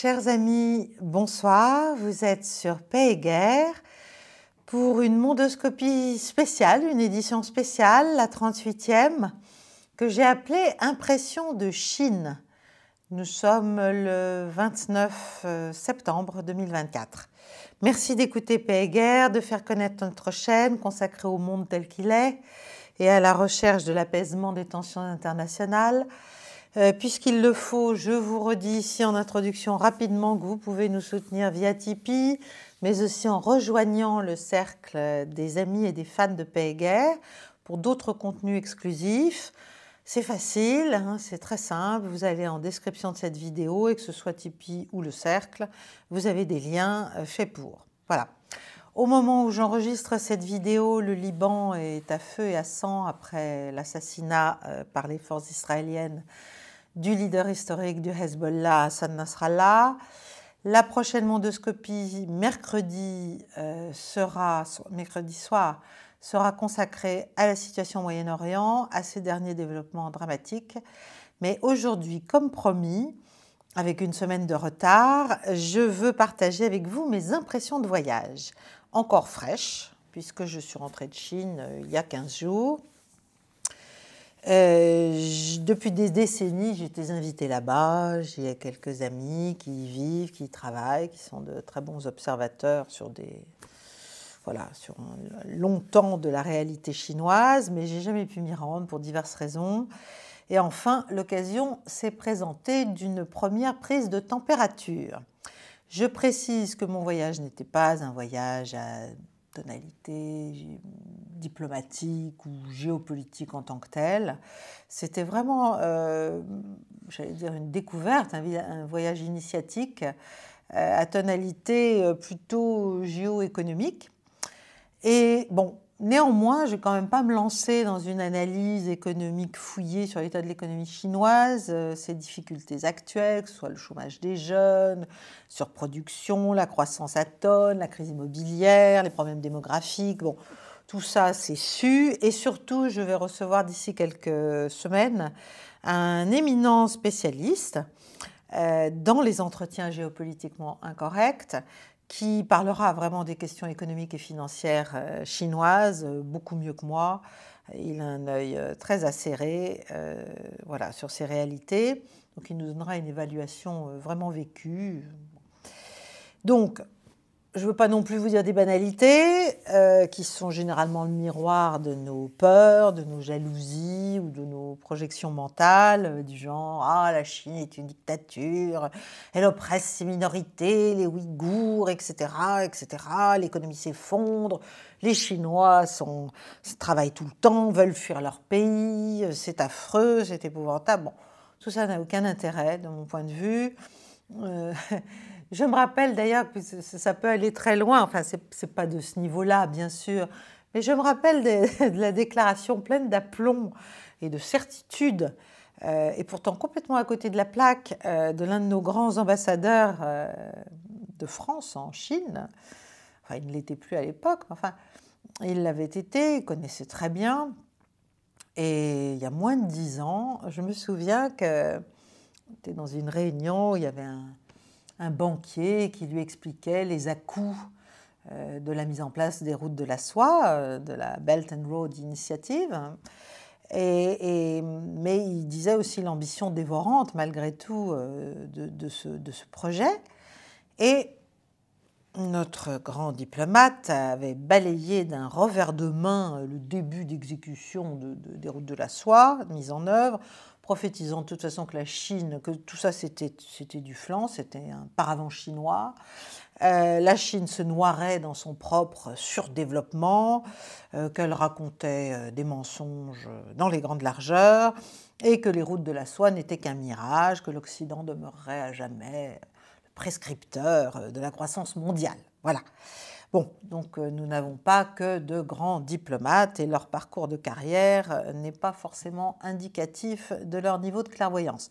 Chers amis, bonsoir, vous êtes sur Paix et Guerre pour une mondoscopie spéciale, une édition spéciale, la 38e, que j'ai appelée Impression de Chine. Nous sommes le 29 septembre 2024. Merci d'écouter Paix et Guerre, de faire connaître notre chaîne consacrée au monde tel qu'il est et à la recherche de l'apaisement des tensions internationales. Puisqu'il le faut, je vous redis ici en introduction rapidement que vous pouvez nous soutenir via Tipeee, mais aussi en rejoignant le cercle des amis et des fans de Paix et Guerre pour d'autres contenus exclusifs. C'est facile, hein, c'est très simple, vous allez en description de cette vidéo et que ce soit Tipeee ou le cercle, vous avez des liens faits pour. Voilà. Au moment où j'enregistre cette vidéo, le Liban est à feu et à sang après l'assassinat par les forces israéliennes du leader historique du Hezbollah, Hassan Nasrallah. La prochaine mondoscopie, mercredi soir, sera consacrée à la situation au Moyen-Orient, à ces derniers développements dramatiques. Mais aujourd'hui, comme promis, avec une semaine de retard, je veux partager avec vous mes impressions de voyage, encore fraîches, puisque je suis rentrée de Chine il y a 15 jours. Depuis des décennies, j'étais invitée là-bas, j'ai quelques amis qui y vivent, qui y travaillent, qui sont de très bons observateurs sur longtemps de la réalité chinoise, mais j'ai jamais pu m'y rendre pour diverses raisons. Et enfin, l'occasion s'est présentée d'une première prise de température. Je précise que mon voyage n'était pas un voyage à tonalité diplomatique ou géopolitique en tant que tel. C'était vraiment, j'allais dire, une découverte, un voyage initiatique à tonalité plutôt géoéconomique. Et bon, néanmoins, je ne vais quand même pas me lancer dans une analyse économique fouillée sur l'état de l'économie chinoise, ses difficultés actuelles, que ce soit le chômage des jeunes, surproduction, la croissance atone, la crise immobilière, les problèmes démographiques. Bon, tout ça, c'est su. Et surtout, je vais recevoir d'ici quelques semaines un éminent spécialiste dans les entretiens géopolitiquement incorrects, qui parlera vraiment des questions économiques et financières chinoises, beaucoup mieux que moi. Il a un œil très acéré sur ces réalités. Donc il nous donnera une évaluation vraiment vécue. Donc, je ne veux pas non plus vous dire des banalités qui sont généralement le miroir de nos peurs, de nos jalousies ou de nos projections mentales du genre « Ah, la Chine est une dictature, elle oppresse ses minorités, les Ouïghours, etc. etc. L'économie s'effondre, les Chinois travaillent tout le temps, veulent fuir leur pays, c'est affreux, c'est épouvantable. » Bon, tout ça n'a aucun intérêt de mon point de vue. Je me rappelle d'ailleurs que ça peut aller très loin, enfin c'est pas de ce niveau-là bien sûr, mais je me rappelle de la déclaration pleine d'aplomb et de certitude, et pourtant complètement à côté de la plaque, de l'un de nos grands ambassadeurs de France en Chine. Enfin, il ne l'était plus à l'époque, mais enfin, il l'avait été, il connaissait très bien. Et il y a moins de 10 ans, je me souviens que j'étais dans une réunion où il y avait un banquier qui lui expliquait les à-coups de la mise en place des routes de la soie, de la Belt and Road Initiative. Mais il disait aussi l'ambition dévorante, malgré tout, de ce projet. Et notre grand diplomate avait balayé d'un revers de main le début d'exécution des routes de la soie, mise en œuvre, prophétisant de toute façon que la Chine, que tout ça c'était du flan, c'était un paravent chinois. La Chine se noirait dans son propre surdéveloppement, qu'elle racontait des mensonges dans les grandes largeurs, et que les routes de la soie n'étaient qu'un mirage, que l'Occident demeurerait à jamais le prescripteur de la croissance mondiale. Voilà. Bon, donc nous n'avons pas que de grands diplomates et leur parcours de carrière n'est pas forcément indicatif de leur niveau de clairvoyance.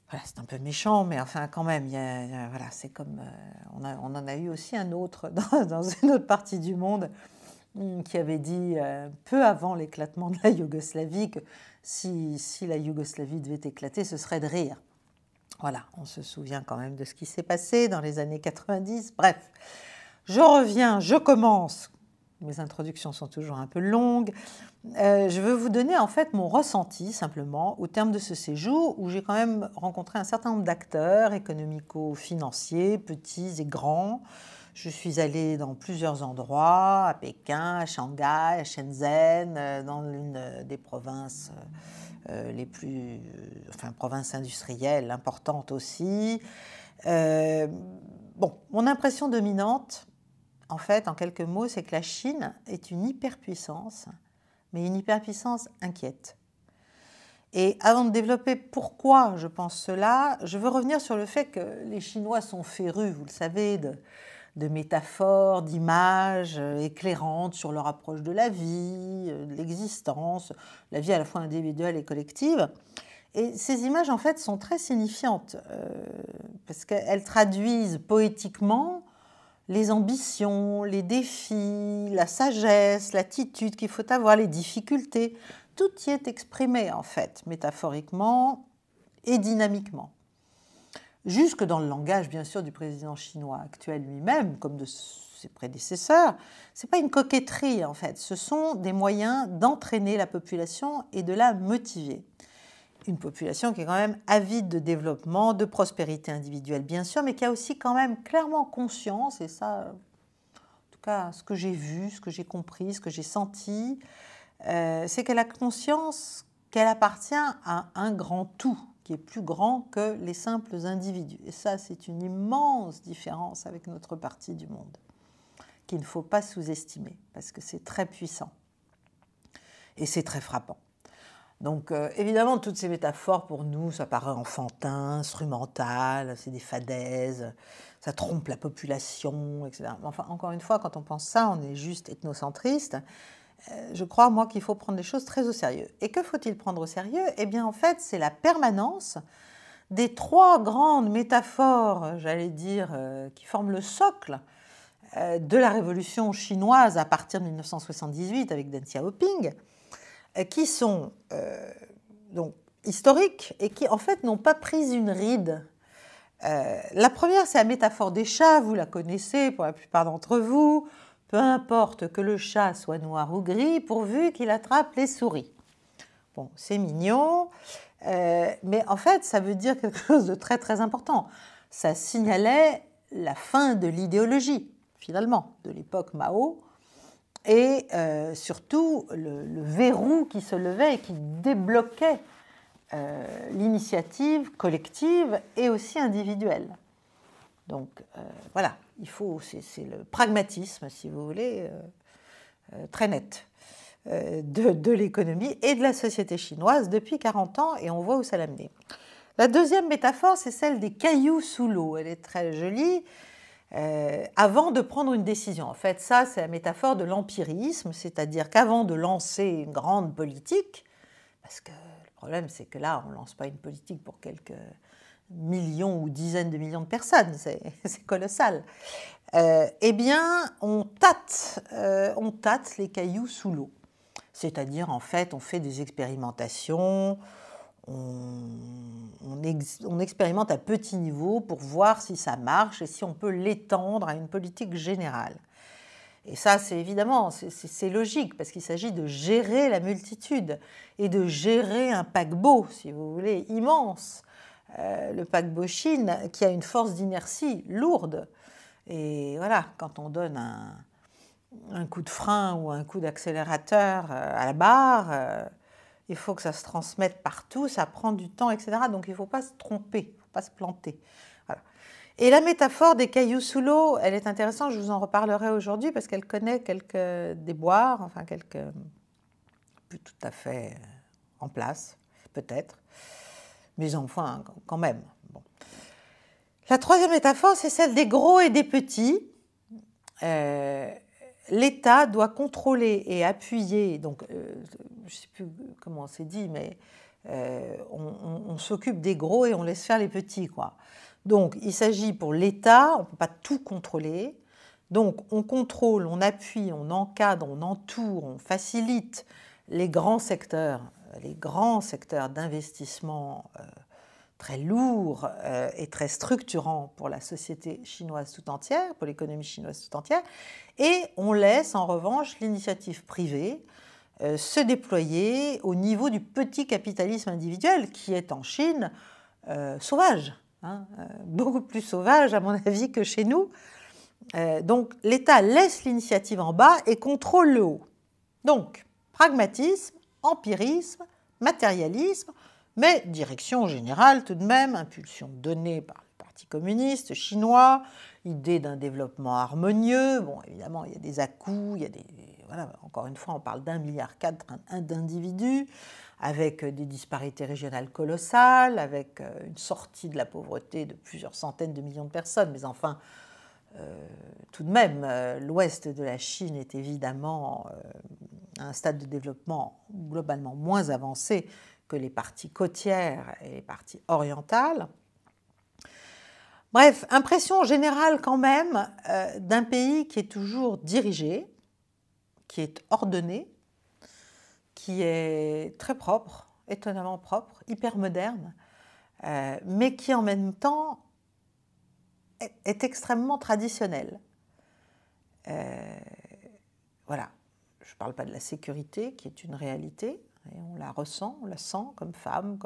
Voilà, c'est un peu méchant, mais enfin quand même, voilà, c'est comme on en a eu aussi un autre dans une autre partie du monde qui avait dit peu avant l'éclatement de la Yougoslavie que si la Yougoslavie devait éclater, ce serait de rire. Voilà, on se souvient quand même de ce qui s'est passé dans les années 90. Bref, je reviens, je commence. Mes introductions sont toujours un peu longues. Je veux vous donner en fait mon ressenti simplement au terme de ce séjour où j'ai quand même rencontré un certain nombre d'acteurs économico-financiers, petits et grands. Je suis allée dans plusieurs endroits, à Pékin, à Shanghai, à Shenzhen, dans l'une des provinces les plus, province industrielle importante aussi. Bon, mon impression dominante, en fait, en quelques mots, c'est que la Chine est une hyperpuissance, mais une hyperpuissance inquiète. Et avant de développer pourquoi je pense cela, je veux revenir sur le fait que les Chinois sont férus, vous le savez, de métaphores, d'images éclairantes sur leur approche de la vie, de l'existence, la vie à la fois individuelle et collective. Et ces images, en fait, sont très signifiantes parce qu'elles traduisent poétiquement les ambitions, les défis, la sagesse, l'attitude qu'il faut avoir, les difficultés. Tout y est exprimé, en fait, métaphoriquement et dynamiquement. Jusque dans le langage, bien sûr, du président chinois actuel lui-même, comme de ses prédécesseurs. Ce n'est pas une coquetterie, en fait. Ce sont des moyens d'entraîner la population et de la motiver. Une population qui est quand même avide de développement, de prospérité individuelle, bien sûr, mais qui a aussi quand même clairement conscience, et ça, en tout cas, ce que j'ai vu, ce que j'ai compris, ce que j'ai senti, c'est qu'elle a conscience qu'elle appartient à un grand tout, qui est plus grand que les simples individus. Et ça, c'est une immense différence avec notre partie du monde, qu'il ne faut pas sous-estimer, parce que c'est très puissant. Et c'est très frappant. Donc, évidemment, toutes ces métaphores, pour nous, ça paraît enfantin, instrumental, c'est des fadaises, ça trompe la population, etc. Enfin, encore une fois, quand on pense ça, on est juste ethnocentriste. Je crois, moi, qu'il faut prendre les choses très au sérieux. Et que faut-il prendre au sérieux? Eh bien, en fait, c'est la permanence des trois grandes métaphores, j'allais dire, qui forment le socle de la révolution chinoise à partir de 1978 avec Deng Xiaoping, qui sont donc historiques et qui, en fait, n'ont pas pris une ride. La première, c'est la métaphore des chats, vous la connaissez pour la plupart d'entre vous. Peu importe que le chat soit noir ou gris, pourvu qu'il attrape les souris. Bon, c'est mignon, mais en fait, ça veut dire quelque chose de très très important. Ça signalait la fin de l'idéologie, finalement, de l'époque Mao, et surtout le verrou qui se levait et qui débloquait l'initiative collective et aussi individuelle. Donc voilà, il faut, c'est le pragmatisme, si vous voulez, très net de l'économie et de la société chinoise depuis 40 ans, et on voit où ça l'a mené. La deuxième métaphore, c'est celle des cailloux sous l'eau. Elle est très jolie. Avant de prendre une décision. En fait, ça, c'est la métaphore de l'empirisme, c'est-à-dire qu'avant de lancer une grande politique, parce que le problème, c'est que là, on ne lance pas une politique pour quelques millions ou dizaines de millions de personnes, c'est colossal. Eh bien, on tâte les cailloux sous l'eau. C'est-à-dire, en fait, on fait des expérimentations, on expérimente à petit niveau pour voir si ça marche et si on peut l'étendre à une politique générale. Et ça, c'est évidemment, c'est logique, parce qu'il s'agit de gérer la multitude et de gérer un paquebot, si vous voulez, immense. Le paquebot Chine, qui a une force d'inertie lourde. Et voilà, quand on donne un coup de frein ou un coup d'accélérateur à la barre, il faut que ça se transmette partout, ça prend du temps, etc. Donc il ne faut pas se tromper, il ne faut pas se planter. Voilà. Et la métaphore des cailloux sous l'eau, elle est intéressante, je vous en reparlerai aujourd'hui parce qu'elle connaît quelques déboires, enfin quelques plus tout à fait en place, peut-être, mais enfin quand même. Bon. La troisième métaphore, c'est celle des gros et des petits. L'État doit contrôler et appuyer, donc je ne sais plus comment c'est dit, mais on s'occupe des gros et on laisse faire les petits, quoi. Donc il s'agit pour l'État, on ne peut pas tout contrôler, donc on contrôle, on appuie, on encadre, on entoure, on facilite les grands secteurs d'investissement très lourd et très structurant pour la société chinoise tout entière, pour l'économie chinoise tout entière, et on laisse en revanche l'initiative privée se déployer au niveau du petit capitalisme individuel qui est en Chine sauvage, hein, beaucoup plus sauvage à mon avis que chez nous. Donc l'État laisse l'initiative en bas et contrôle le haut. Donc pragmatisme, empirisme, matérialisme, mais direction générale tout de même, impulsion donnée par le Parti communiste chinois, idée d'un développement harmonieux. Bon, évidemment, il y a des à-coups, il y a des... Voilà, encore une fois, on parle d'1,4 milliard d'individus, avec des disparités régionales colossales, avec une sortie de la pauvreté de plusieurs centaines de millions de personnes. Mais enfin, tout de même, l'ouest de la Chine est évidemment à un stade de développement globalement moins avancé que les parties côtières et les parties orientales. Bref, impression générale quand même d'un pays qui est toujours dirigé, qui est ordonné, qui est très propre, étonnamment propre, hyper moderne, mais qui en même temps est extrêmement traditionnel. Voilà, je ne parle pas de la sécurité qui est une réalité, et on la ressent, on la sent comme femme,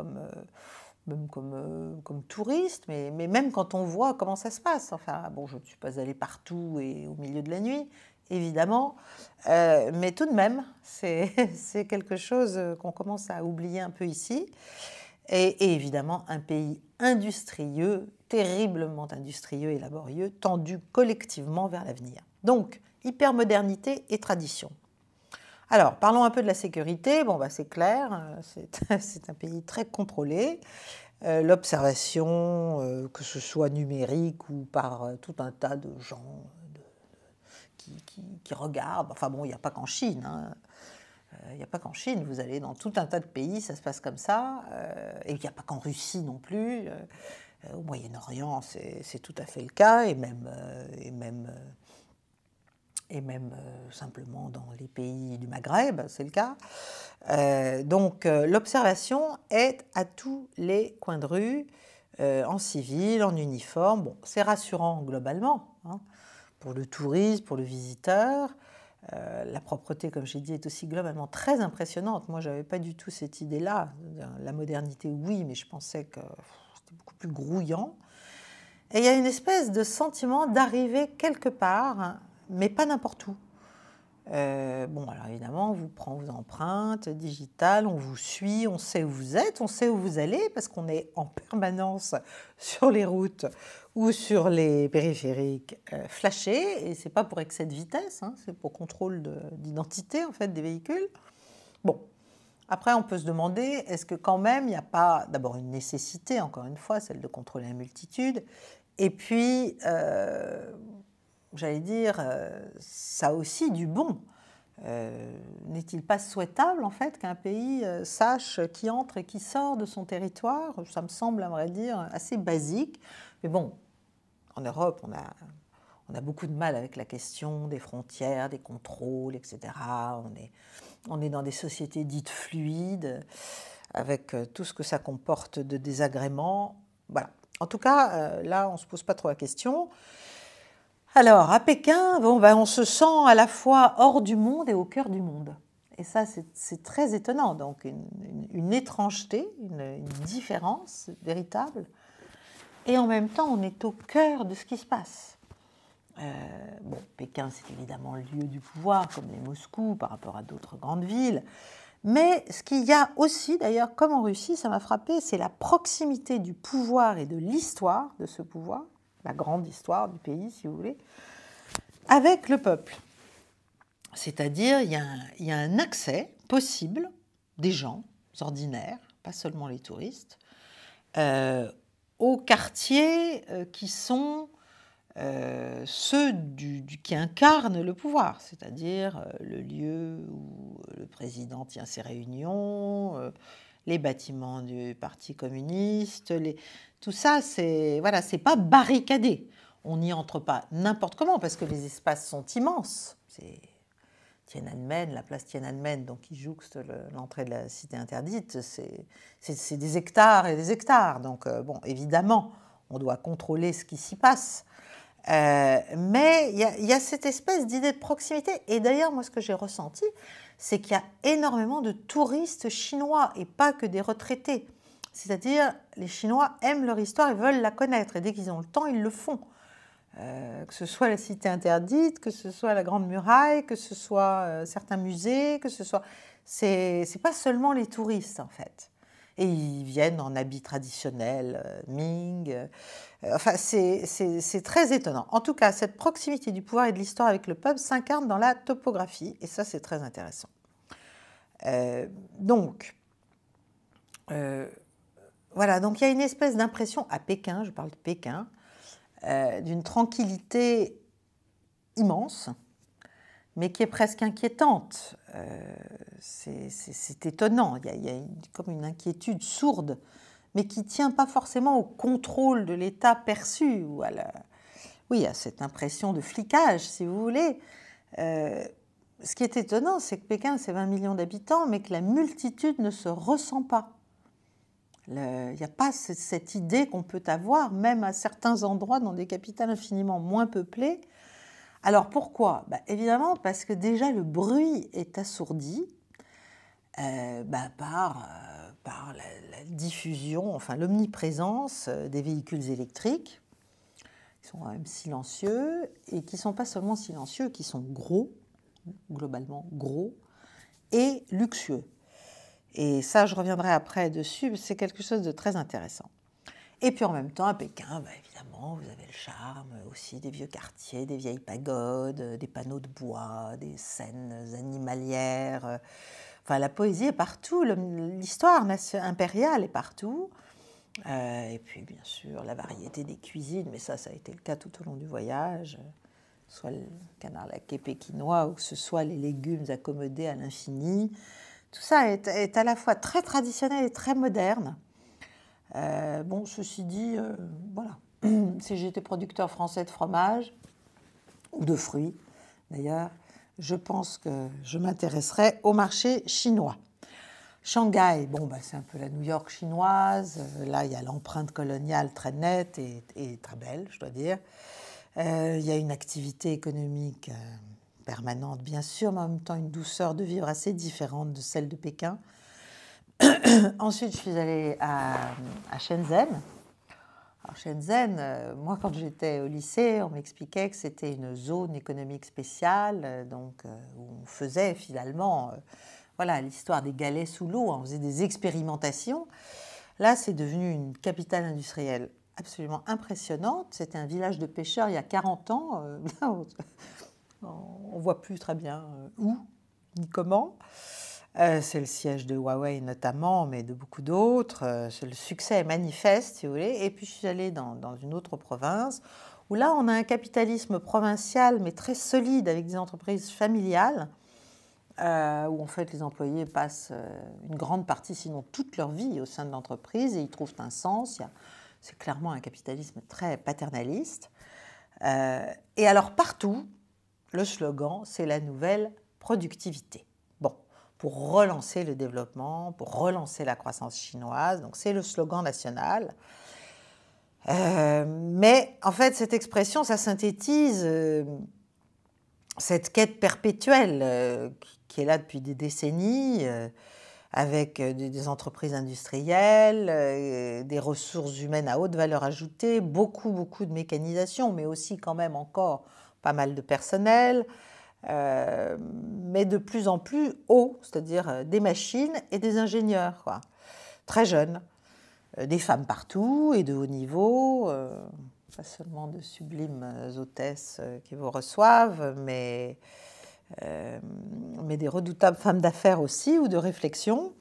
même comme touriste, mais même quand on voit comment ça se passe. Enfin, bon, je ne suis pas allée partout et au milieu de la nuit, évidemment, mais tout de même, c'est quelque chose qu'on commence à oublier un peu ici. Et évidemment, un pays industrieux, terriblement industrieux et laborieux, tendu collectivement vers l'avenir. Donc, hypermodernité et tradition. Alors, parlons un peu de la sécurité. Bon, bah, c'est clair, c'est un pays très contrôlé. L'observation, que ce soit numérique ou par tout un tas de gens qui regardent. Enfin bon, il n'y a pas qu'en Chine. Hein. Il n'y a pas qu'en Chine. Vous allez dans tout un tas de pays, ça se passe comme ça. Et il n'y a pas qu'en Russie non plus. Au Moyen-Orient, c'est tout à fait le cas. Et même simplement dans les pays du Maghreb, c'est le cas. Donc l'observation est à tous les coins de rue, en civil, en uniforme. Bon, c'est rassurant globalement, hein, pour le tourisme, pour le visiteur. La propreté, comme j'ai dit, est aussi globalement très impressionnante. Moi, je n'avais pas du tout cette idée-là. La modernité, oui, mais je pensais que c'était beaucoup plus grouillant. Et il y a une espèce de sentiment d'arriver quelque part, mais pas n'importe où. Bon, alors évidemment, on vous prend vos empreintes digitales, on vous suit, on sait où vous êtes, on sait où vous allez, parce qu'on est en permanence sur les routes ou sur les périphériques flashés, et c'est pas pour excès de vitesse, hein, c'est pour contrôle d'identité en fait des véhicules. Bon, après on peut se demander, est-ce que quand même il n'y a pas d'abord une nécessité, encore une fois, celle de contrôler la multitude, et puis j'allais dire, ça a aussi du bon. N'est-il pas souhaitable, en fait, qu'un pays sache qui entre et qui sort de son territoire? Ça me semble, à vrai dire, assez basique. Mais bon, en Europe, on a beaucoup de mal avec la question des frontières, des contrôles, etc. On est dans des sociétés dites fluides, avec tout ce que ça comporte de désagréments. Voilà. En tout cas, là, on ne se pose pas trop la question. Alors, à Pékin, bon, ben, on se sent à la fois hors du monde et au cœur du monde. Et ça, c'est très étonnant. Donc, une étrangeté, une différence véritable. Et en même temps, on est au cœur de ce qui se passe. Bon, Pékin, c'est évidemment le lieu du pouvoir, comme les Moscou, par rapport à d'autres grandes villes. Mais ce qu'il y a aussi, d'ailleurs, comme en Russie, ça m'a frappé, c'est la proximité du pouvoir et de l'histoire de ce pouvoir, la grande histoire du pays, si vous voulez, avec le peuple. C'est-à-dire, il y a un accès possible des gens ordinaires, pas seulement les touristes, aux quartiers qui sont ceux qui incarnent le pouvoir, c'est-à-dire le lieu où le président tient ses réunions, les bâtiments du Parti communiste, tout ça, c'est pas barricadé. On n'y entre pas n'importe comment parce que les espaces sont immenses. Tiananmen, la place Tiananmen, donc qui jouxte l'entrée de la cité interdite, c'est des hectares et des hectares. Donc, bon, évidemment, on doit contrôler ce qui s'y passe. Mais il y a cette espèce d'idée de proximité. Et d'ailleurs, moi, ce que j'ai ressenti, c'est qu'il y a énormément de touristes chinois et pas que des retraités. C'est-à-dire, les Chinois aiment leur histoire et veulent la connaître. Et dès qu'ils ont le temps, ils le font. Que ce soit la cité interdite, que ce soit la Grande Muraille, que ce soit certains musées, que ce soit... C'est pas seulement les touristes, en fait. Et ils viennent en habits traditionnels, Ming. Enfin, c'est très étonnant. En tout cas, cette proximité du pouvoir et de l'histoire avec le peuple s'incarne dans la topographie. Et ça, c'est très intéressant. Voilà, donc il y a une espèce d'impression à Pékin, je parle de Pékin, d'une tranquillité immense, mais qui est presque inquiétante. C'est étonnant, il y a comme une inquiétude sourde, mais qui ne tient pas forcément au contrôle de l'État perçu, ou oui, à cette impression de flicage, si vous voulez. Ce qui est étonnant, c'est que Pékin, c'est 20 millions d'habitants, mais que la multitude ne se ressent pas. Il n'y a pas cette idée qu'on peut avoir, même à certains endroits, dans des capitales infiniment moins peuplées. Alors pourquoi ? Évidemment, parce que déjà le bruit est assourdi par la diffusion, enfin l'omniprésence des véhicules électriques, qui sont quand même silencieux, et qui ne sont pas seulement silencieux, qui sont gros, globalement gros, et luxueux. Et ça, je reviendrai après dessus, c'est quelque chose de très intéressant. Et puis en même temps, à Pékin, évidemment, vous avez le charme aussi des vieux quartiers, des vieilles pagodes, des panneaux de bois, des scènes animalières. Enfin, la poésie est partout, l'histoire impériale est partout. Et puis, bien sûr, la variété des cuisines, mais ça a été le cas tout au long du voyage. Soit le canard laqué pékinois, ou que ce soit les légumes accommodés à l'infini. Tout ça est à la fois très traditionnel et très moderne. Ceci dit, voilà, si j'étais producteur français de fromage, ou de fruits d'ailleurs, je pense que je m'intéresserais au marché chinois. Shanghai, c'est un peu la New York chinoise. Là, il y a l'empreinte coloniale très nette et très belle, je dois dire. Il y a une activité économique permanente, bien sûr, mais en même temps une douceur de vivre assez différente de celle de Pékin. Ensuite, je suis allée à Shenzhen. Alors, Shenzhen, moi, quand j'étais au lycée, on m'expliquait que c'était une zone économique spéciale, où on faisait finalement l'histoire des galets sous l'eau, on faisait des expérimentations. Là, c'est devenu une capitale industrielle absolument impressionnante. C'était un village de pêcheurs il y a 40 ans. On ne voit plus très bien où ni comment. C'est le siège de Huawei notamment, mais de beaucoup d'autres. Le succès est manifeste, si vous voulez. Et puis je suis allée dans une autre province, où là on a un capitalisme provincial, mais très solide, avec des entreprises familiales, où en fait les employés passent une grande partie, sinon toute leur vie, au sein de l'entreprise, et ils trouvent un sens. C'est clairement un capitalisme très paternaliste. Et alors partout, le slogan, c'est la nouvelle productivité. Pour relancer le développement, pour relancer la croissance chinoise. Donc c'est le slogan national. Mais en fait, cette expression, ça synthétise cette quête perpétuelle qui est là depuis des décennies, avec des entreprises industrielles, des ressources humaines à haute valeur ajoutée, beaucoup de mécanisation, mais aussi quand même encore pas mal de personnel, mais de plus en plus haut, c'est-à-dire des machines et des ingénieurs, très jeunes, des femmes partout et de haut niveau, pas seulement de sublimes hôtesses qui vous reçoivent, mais des redoutables femmes d'affaires aussi ou de réflexion.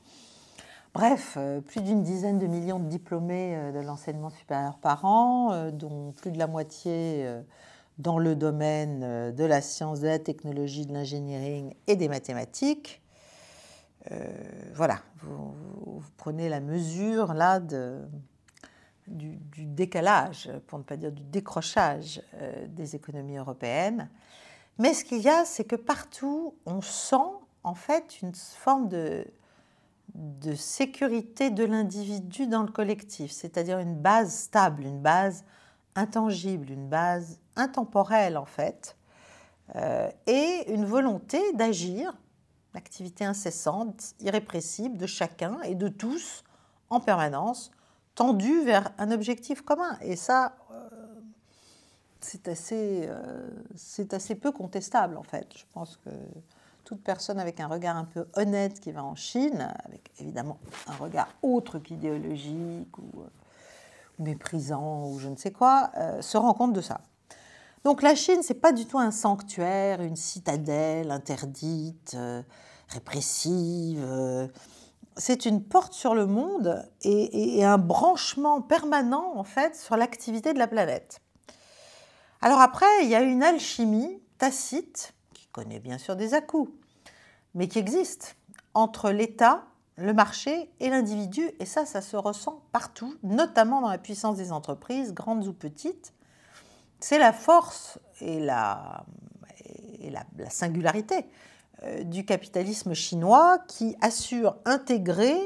Bref, plus d'une dizaine de millions de diplômés de l'enseignement supérieur par an, dont plus de la moitié dans le domaine de la science, de la technologie, de l'engineering et des mathématiques. Vous prenez la mesure là du décalage, pour ne pas dire du décrochage des économies européennes. Mais ce qu'il y a, c'est que partout, on sent en fait une forme de sécurité de l'individu dans le collectif, c'est-à-dire une base stable, une base intangible, une base intemporelle en fait, et une volonté d'agir, l'activité incessante, irrépressible de chacun et de tous en permanence, tendue vers un objectif commun. Et ça, c'est assez peu contestable en fait. Je pense que toute personne avec un regard un peu honnête qui va en Chine, avec évidemment un regard autre qu'idéologique ou méprisant ou je ne sais quoi, se rend compte de ça. Donc la Chine, ce n'est pas du tout un sanctuaire, une citadelle interdite, répressive. C'est une porte sur le monde et un branchement permanent en fait sur l'activité de la planète. Alors après, il y a une alchimie tacite, qui connaît bien sûr des à-coups, mais qui existe entre l'État, le marché et l'individu, et ça se ressent partout, notamment dans la puissance des entreprises, grandes ou petites. C'est la force et la singularité du capitalisme chinois qui a su intégrer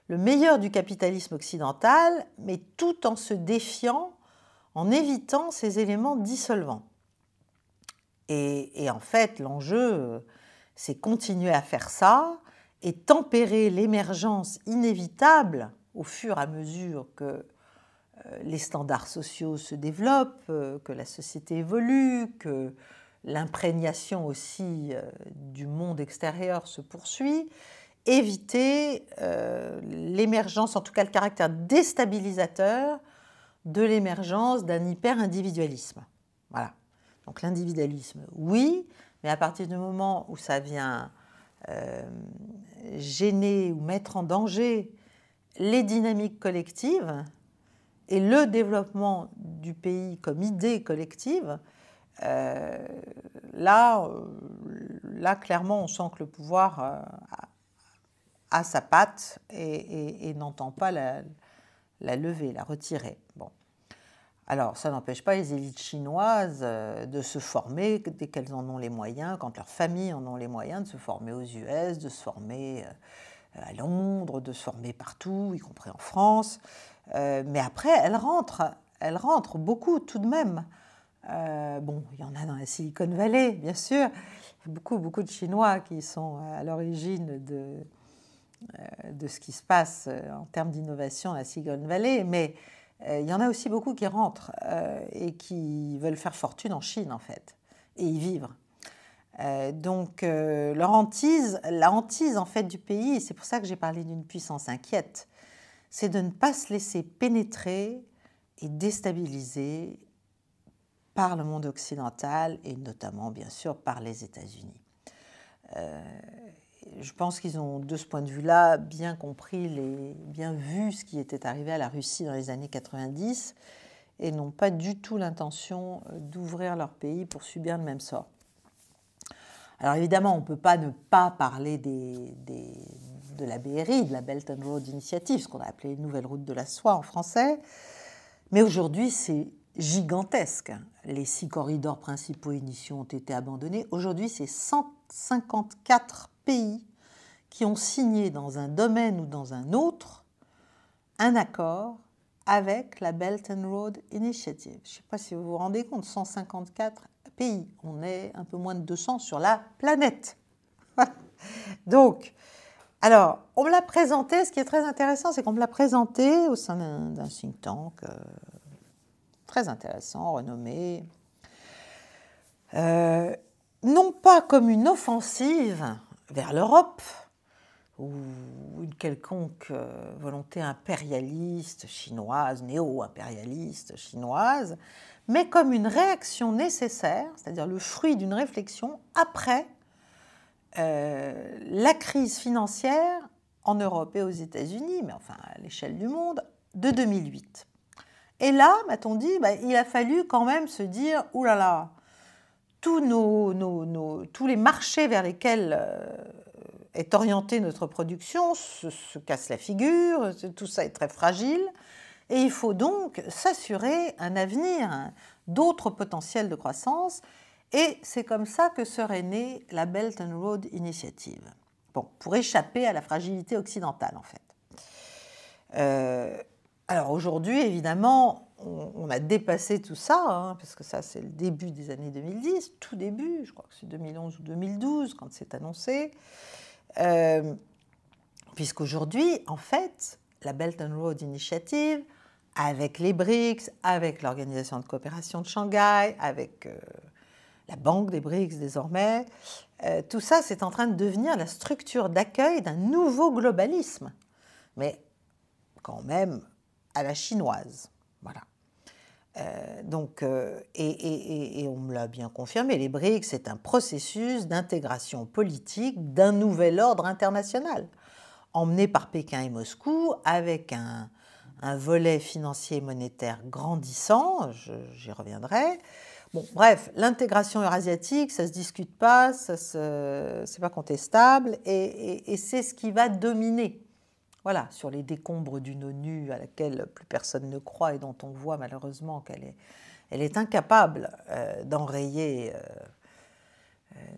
le meilleur du capitalisme occidental, mais tout en se défiant, en évitant ces éléments dissolvants. Et en fait, l'enjeu, c'est continuer à faire ça et tempérer l'émergence inévitable au fur et à mesure que les standards sociaux se développent, que la société évolue, que l'imprégnation aussi du monde extérieur se poursuit, éviter l'émergence, en tout cas le caractère déstabilisateur de l'émergence d'un hyper-individualisme. Voilà. Donc l'individualisme, oui, mais à partir du moment où ça vient gêner ou mettre en danger les dynamiques collectives et le développement du pays comme idée collective, là, clairement, on sent que le pouvoir a sa patte et n'entend pas la lever, la retirer. Bon. Alors, ça n'empêche pas les élites chinoises de se former dès qu'elles en ont les moyens, quand leurs familles en ont les moyens, de se former aux US, de se former à Londres, de se former partout, y compris en France. Mais après, elles rentrent beaucoup tout de même. Bon, il y en a dans la Silicon Valley, bien sûr. Il y a beaucoup de Chinois qui sont à l'origine de ce qui se passe en termes d'innovation à la Silicon Valley, mais il y en a aussi beaucoup qui rentrent et qui veulent faire fortune en Chine, en fait, et y vivre. Donc, la hantise, en fait, du pays, et c'est pour ça que j'ai parlé d'une puissance inquiète, c'est de ne pas se laisser pénétrer et déstabiliser par le monde occidental et notamment, bien sûr, par les États-Unis. Je pense qu'ils ont, de ce point de vue-là, bien compris, bien vu ce qui était arrivé à la Russie dans les années 90 et n'ont pas du tout l'intention d'ouvrir leur pays pour subir le même sort. Alors évidemment, on ne peut pas ne pas parler de la BRI, de la Belt and Road Initiative, ce qu'on a appelé Nouvelle Route de la Soie en français, mais aujourd'hui, c'est gigantesque. Les 6 corridors principaux initiaux ont été abandonnés. Aujourd'hui, c'est 154 pays qui ont signé dans un domaine ou dans un autre un accord avec la Belt and Road Initiative. Je ne sais pas si vous vous rendez compte, 154 pays. On est un peu moins de 200 sur la planète. Donc, alors, on me l'a présenté, ce qui est très intéressant, c'est qu'on me l'a présenté au sein d'un think tank très intéressant, renommé, non pas comme une offensive vers l'Europe ou une quelconque volonté impérialiste chinoise, néo-impérialiste chinoise, mais comme une réaction nécessaire, c'est-à-dire le fruit d'une réflexion après la crise financière en Europe et aux États-Unis, mais enfin à l'échelle du monde, de 2008. Et là, m'a-t-on dit, il a fallu quand même se dire, oulala, là là, tous les marchés vers lesquels est orientée notre production se cassent la figure, tout ça est très fragile, et il faut donc s'assurer un avenir d'autres potentiels de croissance. Et c'est comme ça que serait née la Belt and Road Initiative. Bon, pour échapper à la fragilité occidentale, en fait. Alors aujourd'hui, évidemment, on a dépassé tout ça, hein, parce que ça, c'est le début des années 2010, tout début, je crois que c'est 2011 ou 2012 quand c'est annoncé. Puisqu'aujourd'hui, en fait, la Belt and Road Initiative, avec les BRICS, avec l'Organisation de coopération de Shanghai, avec la Banque des BRICS désormais, tout ça, c'est en train de devenir la structure d'accueil d'un nouveau globalisme, mais quand même à la chinoise. Voilà. Et on me l'a bien confirmé, les BRICS, c'est un processus d'intégration politique d'un nouvel ordre international, emmené par Pékin et Moscou, avec un volet financier et monétaire grandissant, j'y reviendrai. Bon, bref, l'intégration eurasiatique, ça ne se discute pas, c'est pas contestable, et c'est ce qui va dominer. Voilà, sur les décombres d'une ONU à laquelle plus personne ne croit et dont on voit malheureusement qu'elle est incapable d'enrayer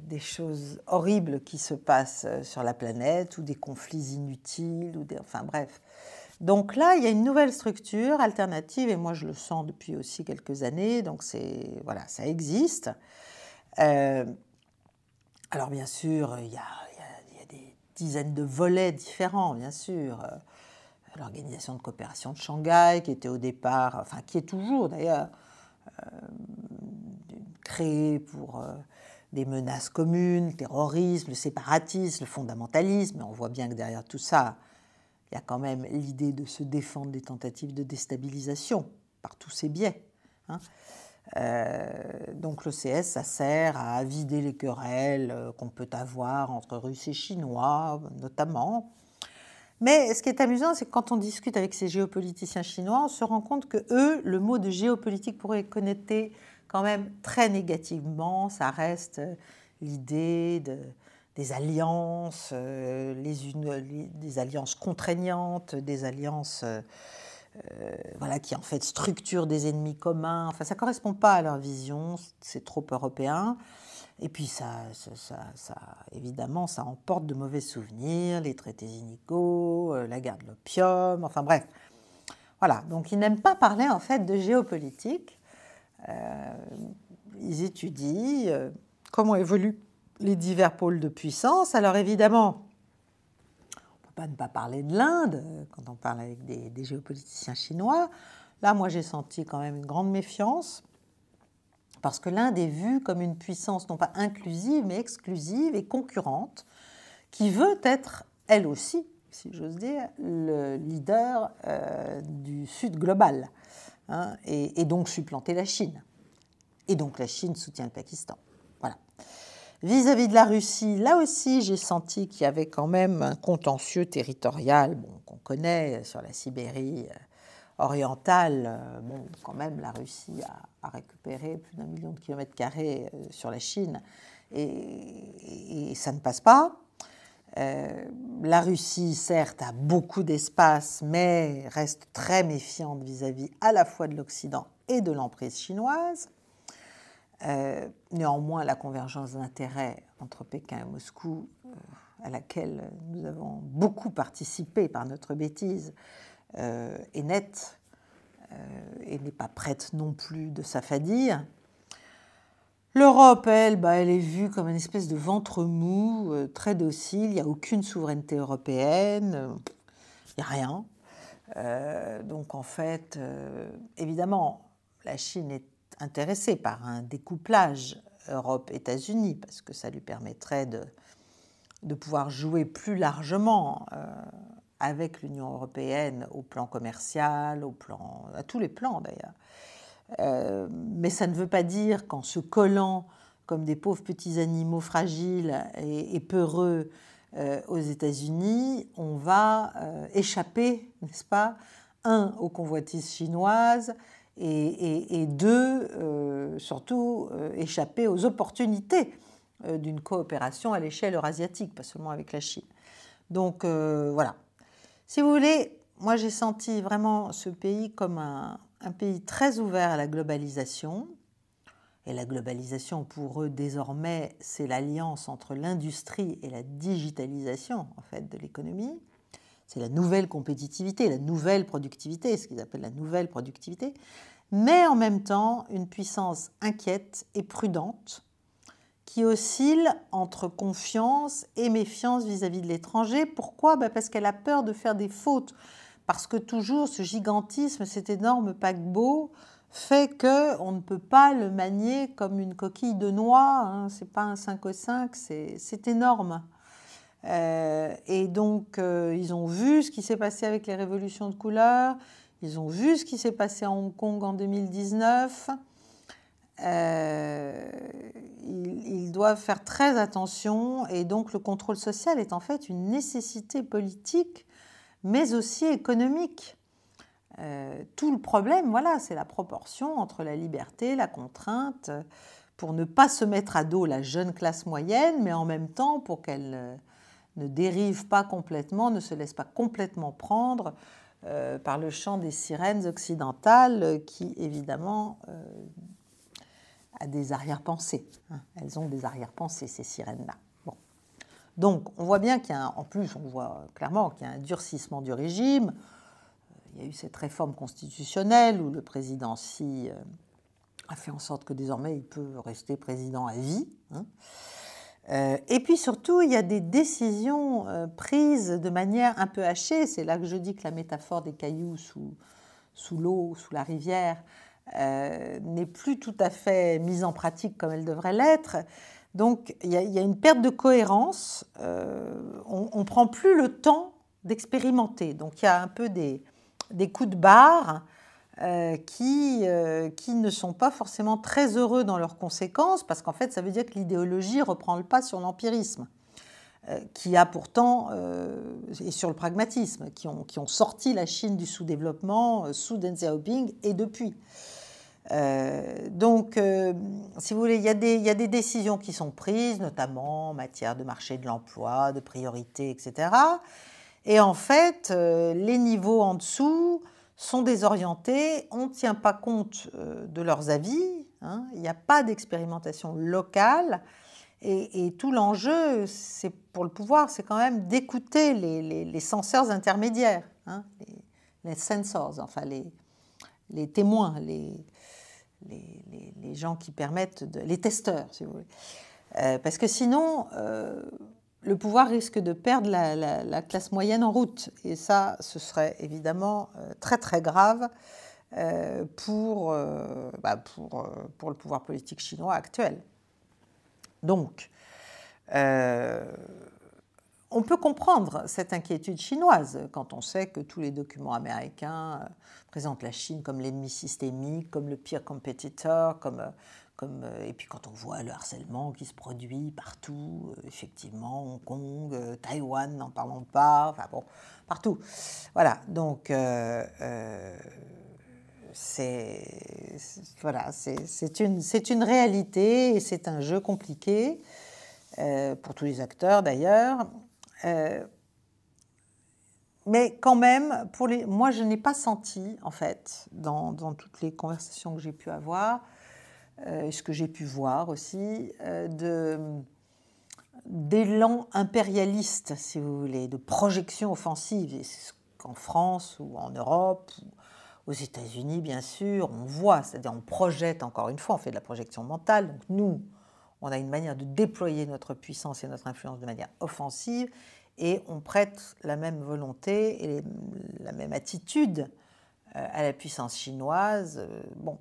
des choses horribles qui se passent sur la planète, ou des conflits inutiles, enfin bref. Donc là, il y a une nouvelle structure alternative, et moi je le sens depuis aussi quelques années, donc voilà, ça existe. Alors bien sûr, il y a des dizaines de volets différents, bien sûr. L'Organisation de coopération de Shanghai, qui était au départ, enfin qui est toujours d'ailleurs, créée pour des menaces communes, le terrorisme, le séparatisme, le fondamentalisme, mais on voit bien que derrière tout ça, il y a quand même l'idée de se défendre des tentatives de déstabilisation par tous ces biais. Hein. Donc l'OCS, ça sert à vider les querelles qu'on peut avoir entre Russes et Chinois, notamment. Mais ce qui est amusant, c'est que quand on discute avec ces géopoliticiens chinois, on se rend compte que eux, le mot de géopolitique pourrait connoter quand même très négativement. Ça reste l'idée des alliances, des alliances contraignantes, des alliances voilà, qui en fait structurent des ennemis communs. Enfin, ça ne correspond pas à leur vision, c'est trop européen. Et puis, évidemment, ça emporte de mauvais souvenirs, les traités inégaux, la guerre de l'opium, enfin bref. Voilà, donc ils n'aiment pas parler en fait de géopolitique. Ils étudient comment évoluent les divers pôles de puissance. Alors évidemment, on ne peut pas ne pas parler de l'Inde quand on parle avec des géopoliticiens chinois. Là, moi, j'ai senti quand même une grande méfiance, parce que l'Inde est vue comme une puissance non pas inclusive, mais exclusive et concurrente, qui veut être, elle aussi, si j'ose dire, le leader du Sud global, hein, et donc supplanter la Chine. Et donc la Chine soutient le Pakistan. Voilà. Vis-à-vis de la Russie, là aussi, j'ai senti qu'il y avait quand même un contentieux territorial, bon, qu'on connaît sur la Sibérie orientale. Bon, quand même, la Russie a récupéré plus d'1 million de kilomètres carrés sur la Chine, et ça ne passe pas. La Russie, certes, a beaucoup d'espace, mais reste très méfiante vis-à-vis à la fois de l'Occident et de l'emprise chinoise. Néanmoins, la convergence d'intérêts entre Pékin et Moscou, à laquelle nous avons beaucoup participé par notre bêtise, est nette et n'est pas prête non plus de s'affadir. L'Europe, elle est vue comme une espèce de ventre mou, très docile. Il n'y a aucune souveraineté européenne, il n'y a rien. Donc en fait, évidemment, la Chine est intéressée par un découplage Europe-États-Unis, parce que ça lui permettrait de pouvoir jouer plus largement avec l'Union européenne au plan commercial, à tous les plans d'ailleurs. Mais ça ne veut pas dire qu'en se collant comme des pauvres petits animaux fragiles et peureux aux États-Unis, on va échapper, n'est-ce pas, un, aux convoitises chinoises, et deux, surtout échapper aux opportunités d'une coopération à l'échelle eurasiatique, pas seulement avec la Chine. Donc voilà. Si vous voulez, moi j'ai senti vraiment ce pays comme un un pays très ouvert à la globalisation. Et la globalisation, pour eux, désormais, c'est l'alliance entre l'industrie et la digitalisation, en fait, de l'économie. C'est la nouvelle compétitivité, la nouvelle productivité, ce qu'ils appellent la nouvelle productivité. Mais en même temps, une puissance inquiète et prudente qui oscille entre confiance et méfiance vis-à-vis de l'étranger. Pourquoi ? Parce qu'elle a peur de faire des fautes. Parce que toujours, ce gigantisme, cet énorme paquebot, fait qu'on ne peut pas le manier comme une coquille de noix. Hein. Ce n'est pas un 5,5, c'est énorme. Et donc, ils ont vu ce qui s'est passé avec les révolutions de couleur, ils ont vu ce qui s'est passé à Hong Kong en 2019. Ils doivent faire très attention, et donc le contrôle social est en fait une nécessité politique, mais aussi économique. Tout le problème, voilà, c'est la proportion entre la liberté, la contrainte, pour ne pas se mettre à dos la jeune classe moyenne, mais en même temps pour qu'elle ne dérive pas complètement, ne se laisse pas complètement prendre par le chant des sirènes occidentales qui, évidemment, a des arrière-pensées. Hein. Elles ont des arrière-pensées, ces sirènes-là. Bon. Donc, on voit bien qu'il y a, en plus, on voit clairement qu'il y a un durcissement du régime. Il y a eu cette réforme constitutionnelle où le président Xi a fait en sorte que désormais, il peut rester président à vie. Hein. Et puis surtout, il y a des décisions prises de manière un peu hachée. C'est là que je dis que la métaphore des cailloux sous l'eau, sous la rivière, n'est plus tout à fait mise en pratique comme elle devrait l'être. Donc, il y a une perte de cohérence. On ne prend plus le temps d'expérimenter. Donc, il y a un peu des coups de barre qui ne sont pas forcément très heureux dans leurs conséquences, parce qu'en fait, ça veut dire que l'idéologie reprend le pas sur l'empirisme, qui a pourtant, et sur le pragmatisme, qui ont sorti la Chine du sous-développement sous Deng Xiaoping et depuis. Donc, si vous voulez, il y a des décisions qui sont prises, notamment en matière de marché de l'emploi, de priorité, etc. Et en fait, les niveaux en dessous sont désorientés, on ne tient pas compte de leurs avis, hein, il n'y a pas d'expérimentation locale, et tout l'enjeu, c'est pour le pouvoir, c'est quand même d'écouter les censeurs intermédiaires, hein, les censors, enfin les témoins, les gens qui permettent, les testeurs, si vous voulez. Parce que sinon, le pouvoir risque de perdre la classe moyenne en route. Et ça, ce serait évidemment très très grave pour le pouvoir politique chinois actuel. Donc, on peut comprendre cette inquiétude chinoise quand on sait que tous les documents américains présentent la Chine comme l'ennemi systémique, comme le pire compétiteur, et puis quand on voit le harcèlement qui se produit partout, effectivement, Hong Kong, Taïwan, n'en parlons pas, enfin bon, partout. Voilà, donc c'est une réalité et c'est un jeu compliqué pour tous les acteurs d'ailleurs. Mais quand même, moi je n'ai pas senti, en fait, dans toutes les conversations que j'ai pu avoir, ce que j'ai pu voir aussi, d'élan impérialiste, si vous voulez, de projection offensive. En France ou en Europe, ou aux États-Unis, bien sûr, on voit, c'est-à-dire on projette, encore une fois, on fait de la projection mentale. Donc nous, on a une manière de déployer notre puissance et notre influence de manière offensive, et on prête la même volonté et la même attitude à la puissance chinoise. Bon,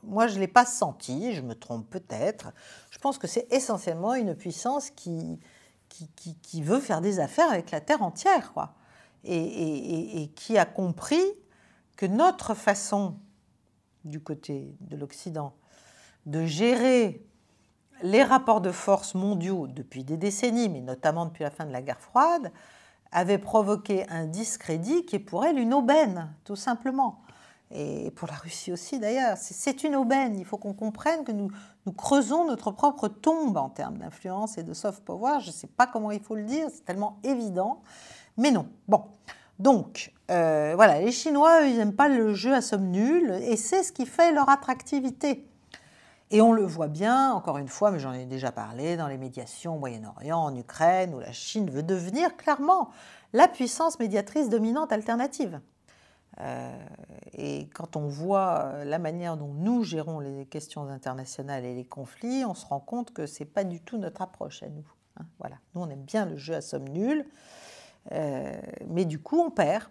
moi, je ne l'ai pas senti, je me trompe peut-être. Je pense que c'est essentiellement une puissance qui veut faire des affaires avec la terre entière, quoi, et qui a compris que notre façon, du côté de l'Occident, de gérer les rapports de force mondiaux depuis des décennies, mais notamment depuis la fin de la guerre froide, avait provoqué un discrédit qui est pour elle une aubaine, tout simplement. Et pour la Russie aussi, d'ailleurs. C'est une aubaine. Il faut qu'on comprenne que nous creusons notre propre tombe en termes d'influence et de soft power. Je ne sais pas comment il faut le dire, c'est tellement évident. Mais non. Bon. Donc, voilà, les Chinois, ils n'aiment pas le jeu à somme nulle, et c'est ce qui fait leur attractivité. Et on le voit bien, encore une fois, mais j'en ai déjà parlé, dans les médiations au Moyen-Orient, en Ukraine, où la Chine veut devenir clairement la puissance médiatrice dominante alternative. Et quand on voit la manière dont nous gérons les questions internationales et les conflits, on se rend compte que ce n'est pas du tout notre approche à nous. Hein, voilà. Nous, on aime bien le jeu à somme nulle, mais du coup, on perd.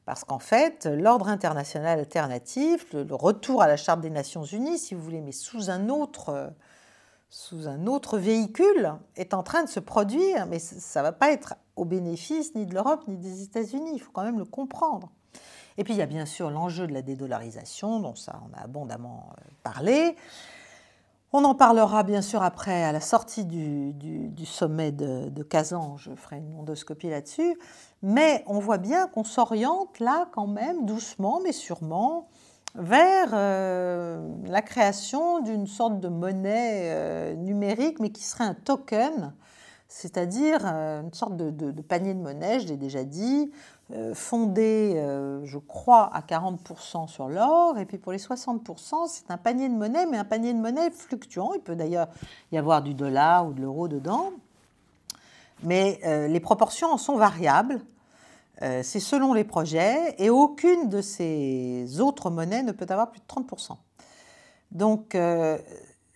Parce qu'en fait, l'ordre international alternatif, le retour à la Charte des Nations Unies, si vous voulez, mais sous un autre véhicule, est en train de se produire, mais ça ne va pas être au bénéfice ni de l'Europe ni des États-Unis. Il faut quand même le comprendre. Et puis, il y a bien sûr l'enjeu de la dédollarisation, dont ça, on a abondamment parlé. On en parlera bien sûr après, à la sortie du sommet de Kazan, je ferai une endoscopie là-dessus, mais on voit bien qu'on s'oriente là quand même, doucement mais sûrement, vers la création d'une sorte de monnaie numérique, mais qui serait un token, c'est-à-dire une sorte de panier de monnaie, je l'ai déjà dit, fondé, je crois, à 40% sur l'or, et puis pour les 60%, c'est un panier de monnaie, mais un panier de monnaie fluctuant. Il peut d'ailleurs y avoir du dollar ou de l'euro dedans, mais les proportions en sont variables. C'est selon les projets, et aucune de ces autres monnaies ne peut avoir plus de 30%. Donc,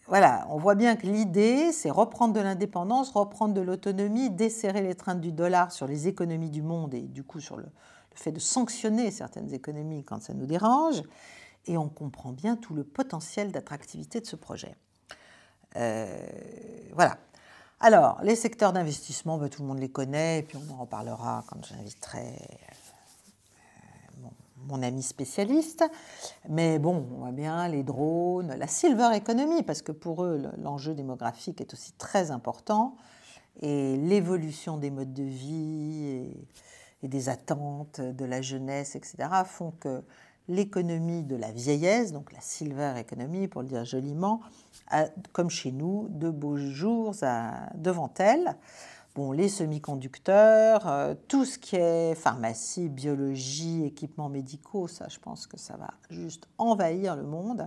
voilà, on voit bien que l'idée, c'est reprendre de l'indépendance, reprendre de l'autonomie, desserrer l'étreinte du dollar sur les économies du monde et du coup sur le fait de sanctionner certaines économies quand ça nous dérange. Et on comprend bien tout le potentiel d'attractivité de ce projet. Voilà. Alors, les secteurs d'investissement, tout le monde les connaît, et puis on en reparlera quand j'inviterai mon ami spécialiste. Mais bon, on voit bien les drones, la silver economy, parce que pour eux, l'enjeu démographique est aussi très important. Et l'évolution des modes de vie et des attentes de la jeunesse, etc., font que l'économie de la vieillesse, donc la silver economy, pour le dire joliment, a, comme chez nous, de beaux jours devant elle. Bon, les semi-conducteurs, tout ce qui est pharmacie, biologie, équipements médicaux, ça, je pense que ça va juste envahir le monde.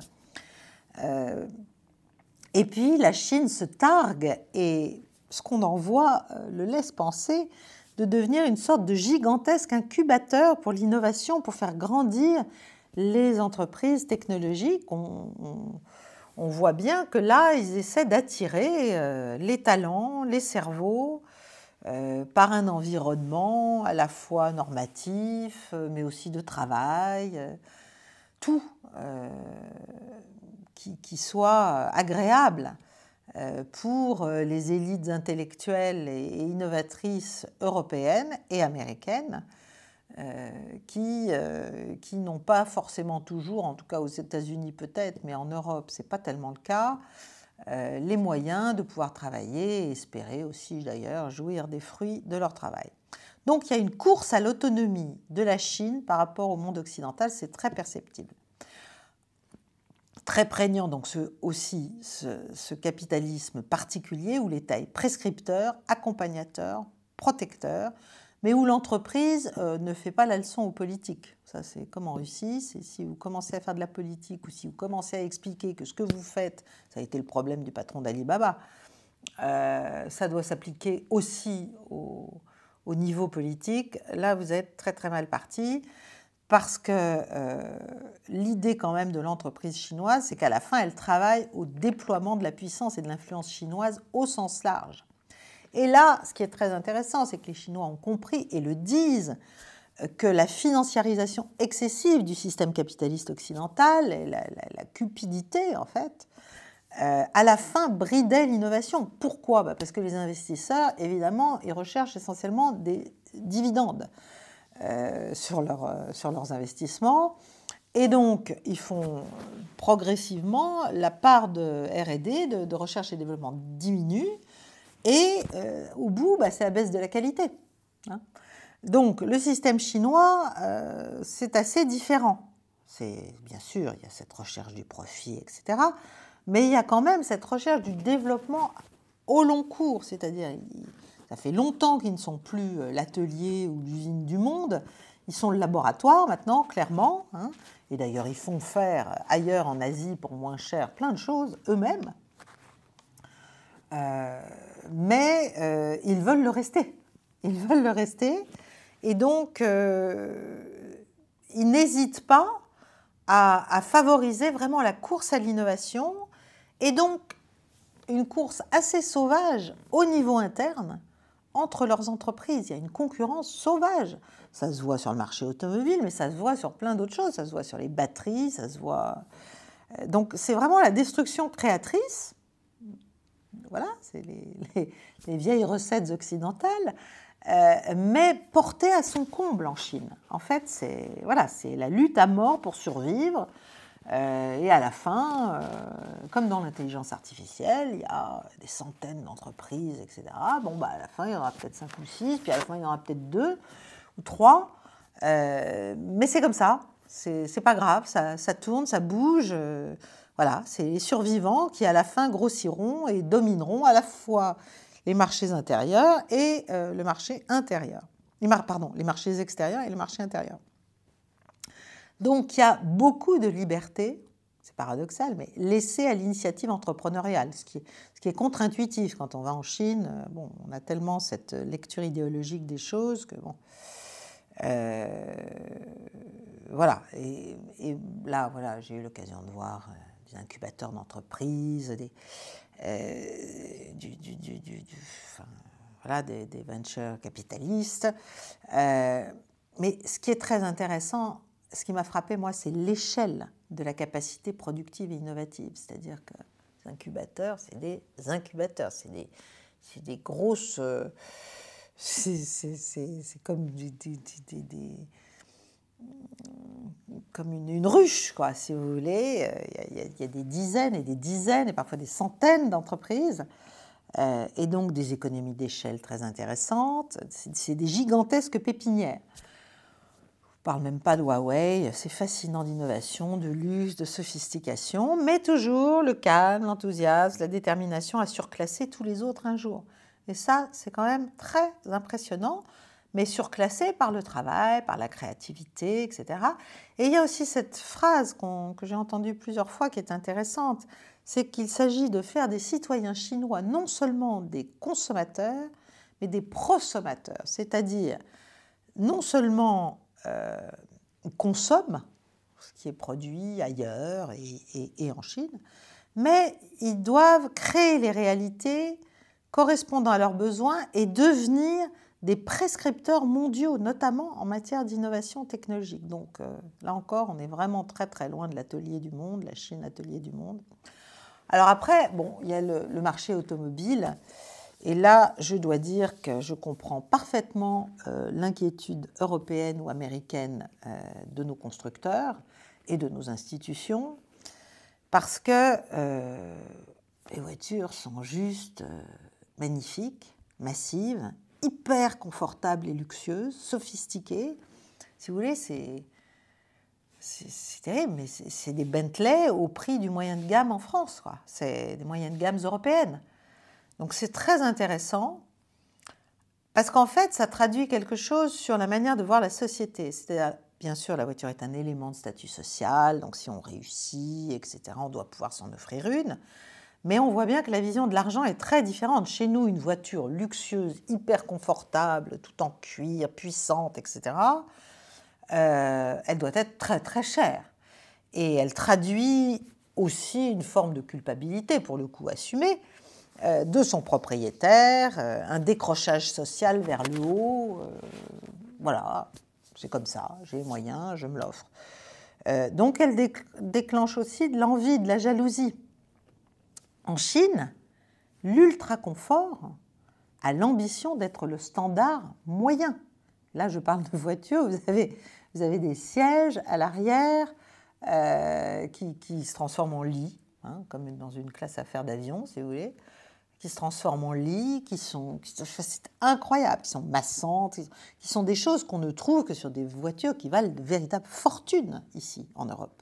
Et puis, la Chine se targue, et ce qu'on en voit le laisse penser, de devenir une sorte de gigantesque incubateur pour l'innovation, pour faire grandir les entreprises technologiques. On voit bien que là, ils essaient d'attirer les talents, les cerveaux, par un environnement à la fois normatif, mais aussi de travail, tout qui soit agréable pour les élites intellectuelles et innovatrices européennes et américaines, qui n'ont pas forcément toujours, en tout cas aux États-Unis peut-être, mais en Europe, ce n'est pas tellement le cas, les moyens de pouvoir travailler et espérer aussi d'ailleurs jouir des fruits de leur travail. Donc il y a une course à l'autonomie de la Chine par rapport au monde occidental, c'est très perceptible. Très prégnant donc ce capitalisme particulier où l'État est prescripteur, accompagnateur, protecteur, mais où l'entreprise ne fait pas la leçon aux politiques. Ça, c'est comme en Russie, c'est si vous commencez à faire de la politique ou si vous commencez à expliquer que ce que vous faites, ça a été le problème du patron d'Alibaba, ça doit s'appliquer aussi au niveau politique. Là, vous êtes très très mal parti parce que l'idée quand même de l'entreprise chinoise, c'est qu'à la fin, elle travaille au déploiement de la puissance et de l'influence chinoise au sens large. Et là, ce qui est très intéressant, c'est que les Chinois ont compris et le disent, que la financiarisation excessive du système capitaliste occidental, et la cupidité en fait, à la fin bridait l'innovation. Pourquoi ? Parce que les investisseurs, évidemment, ils recherchent essentiellement des dividendes sur leurs investissements. Et donc, ils font progressivement, la part de R&D, de recherche et développement diminue, et au bout, c'est la baisse de la qualité. Hein. Donc, le système chinois, c'est assez différent. Bien sûr, il y a cette recherche du profit, etc. Mais il y a quand même cette recherche du développement au long cours. C'est-à-dire, ça fait longtemps qu'ils ne sont plus l'atelier ou l'usine du monde. Ils sont le laboratoire maintenant, clairement. Hein. Et d'ailleurs, ils font faire ailleurs en Asie pour moins cher plein de choses eux-mêmes. Mais ils veulent le rester. Ils veulent le rester. Et donc, ils n'hésitent pas à favoriser vraiment la course à l'innovation. Et donc, une course assez sauvage au niveau interne entre leurs entreprises. Il y a une concurrence sauvage. Ça se voit sur le marché automobile, mais ça se voit sur plein d'autres choses. Ça se voit sur les batteries, ça se voit... Donc, c'est vraiment la destruction créatrice. Voilà, c'est les vieilles recettes occidentales, mais portées à son comble en Chine. En fait, c'est la lutte à mort pour survivre. Et à la fin, comme dans l'intelligence artificielle, il y a des centaines d'entreprises, etc. Bon, à la fin, il y en aura peut-être 5 ou 6, puis à la fin, il y en aura peut-être 2 ou 3. Mais c'est comme ça, c'est pas grave, ça tourne, ça bouge. Voilà, c'est les survivants qui, à la fin, grossiront et domineront à la fois les marchés intérieurs et le marché intérieur. Les marchés extérieurs et le marché intérieur. Donc, il y a beaucoup de liberté, c'est paradoxal, mais laissée à l'initiative entrepreneuriale, ce qui est contre-intuitif quand on va en Chine. Bon, on a tellement cette lecture idéologique des choses que bon... voilà. Et là, voilà, j'ai eu l'occasion de voir des incubateurs d'entreprises, des ventures capitalistes. Mais ce qui est très intéressant, ce qui m'a frappé, moi, c'est l'échelle de la capacité productive et innovative. C'est-à-dire que les incubateurs, c'est des incubateurs, c'est des grosses... c'est comme comme une ruche, quoi, si vous voulez. Il y a des dizaines et des dizaines, et parfois des centaines d'entreprises, et donc des économies d'échelle très intéressantes. C'est des gigantesques pépinières. Je ne parle même pas de Huawei, c'est fascinant d'innovation, de luxe, de sophistication, mais toujours le calme, l'enthousiasme, la détermination à surclasser tous les autres un jour. Et ça, c'est quand même très impressionnant, mais surclassé par le travail, par la créativité, etc. Et il y a aussi cette phrase que j'ai entendue plusieurs fois qui est intéressante, c'est qu'il s'agit de faire des citoyens chinois non seulement des consommateurs, mais des prosommateurs, c'est-à-dire non seulement consomment ce qui est produit ailleurs et en Chine, mais ils doivent créer les réalités correspondant à leurs besoins et devenir des prescripteurs mondiaux, notamment en matière d'innovation technologique. Donc là encore, on est vraiment très très loin de l'atelier du monde, la Chine atelier du monde. Alors après, bon, il y a le marché automobile. Et là, je dois dire que je comprends parfaitement l'inquiétude européenne ou américaine de nos constructeurs et de nos institutions, parce que les voitures sont juste magnifiques, massives, hyper confortables et luxueuses, sophistiquées. Si vous voulez, c'est terrible, mais c'est des Bentley au prix du moyen de gamme en France, quoi. C'est des moyennes de gamme européennes. Donc c'est très intéressant parce qu'en fait, ça traduit quelque chose sur la manière de voir la société. C'est-à-dire, bien sûr, la voiture est un élément de statut social, donc si on réussit, etc., on doit pouvoir s'en offrir une. Mais on voit bien que la vision de l'argent est très différente. Chez nous, une voiture luxueuse, hyper confortable, tout en cuir, puissante, etc., elle doit être très très chère. Et elle traduit aussi une forme de culpabilité, pour le coup assumée, de son propriétaire, un décrochage social vers le haut. Voilà, c'est comme ça, j'ai les moyens, je me l'offre. Donc elle déclenche aussi de l'envie, de la jalousie. En Chine, l'ultra-confort a l'ambition d'être le standard moyen. Là, je parle de voiture, vous avez des sièges à l'arrière qui se transforment en lit, hein, comme dans une classe affaires d'avion, si vous voulez, qui se transforment en lit, c'est incroyable, qui sont massantes, qui sont des choses qu'on ne trouve que sur des voitures qui valent de véritables fortunes ici, en Europe.